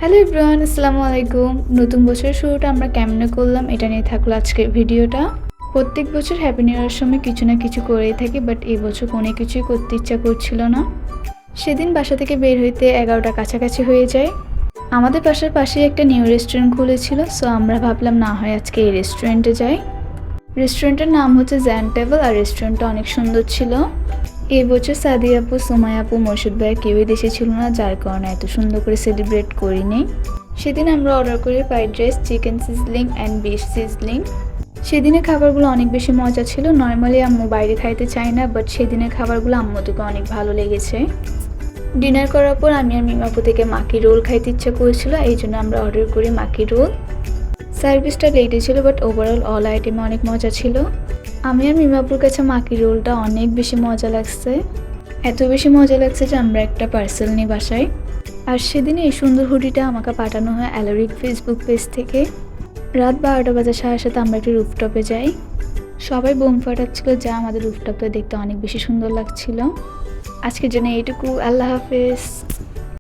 Hello everyone, আসসালামু আলাইকুম। নতুন বছরের শুরুটা আমরা কেমনে করলাম এটা নিয়ে থাকলো আজকের ভিডিওটা। প্রত্যেক বছর হ্যাপি নিউ ইয়ারের সময় কিছু না কিছু করেই থাকি, বাট এই বছর কোনো কিছুই করতে ইচ্ছা করছিল না। সেদিন বাসা থেকে বের হইতে 11টা কাছাকাছি হয়ে যায়। আমাদের বাসার পাশেই একটা নিউ রেস্টুরেন্ট খুলেছিল, সো আমরা ভাবলাম না হয় আজকে এই রেস্টুরেন্টে যাই। রেস্টুরেন্টের নাম হচ্ছে জ্যান টেবল, আর রেস্টুরেন্টটা অনেক সুন্দর ছিল। এই বছর সাদি আপু, সুমাই আপু, মরশুদ ভাই কেউই দেশে ছিল না, যার কারণে এত সুন্দর করে সেলিব্রেট করিনি। সেদিন আমরা অর্ডার করি fried rice, chicken sizzling and beef sizzling. সেদিনের খাবারগুলো অনেক বেশি মজা ছিল। নর্মালি আম্মু বাইরে খাইতে চাই না, বাট সেদিনের খাবারগুলো আম্মুকে অনেক ভালো লেগেছে। ডিনার করার পর আমি আর মিমাপু থেকে মাকি রোল খাইতে ইচ্ছা করেছিল, এই জন্য আমরা অর্ডার করি মাকি রোল। সার্ভিসটা লেটে ছিল, বাট ওভারঅল অল আইটেমে অনেক মজা ছিল। আমি আর মিমাপুর কাছে মাকি রোলটা অনেক বেশি মজা লাগছে, এত বেশি মজা লাগছে যে আমরা একটা পার্সেল নিই বাসায়। আর সেদিনে এই সুন্দর হুডিটা আমাকে পাঠানো হয় অ্যালোরিক ফেসবুক পেজ থেকে। রাত 12টা বাজার সাথে সাথে আমরা একটি রুফটপে যাই। সবাই বোম ফাটাচ্ছিল, যা আমাদের রুফটপটা দেখতে অনেক বেশি সুন্দর লাগছিল। আজকের জন্য এইটুকু। আল্লাহ হাফেজ।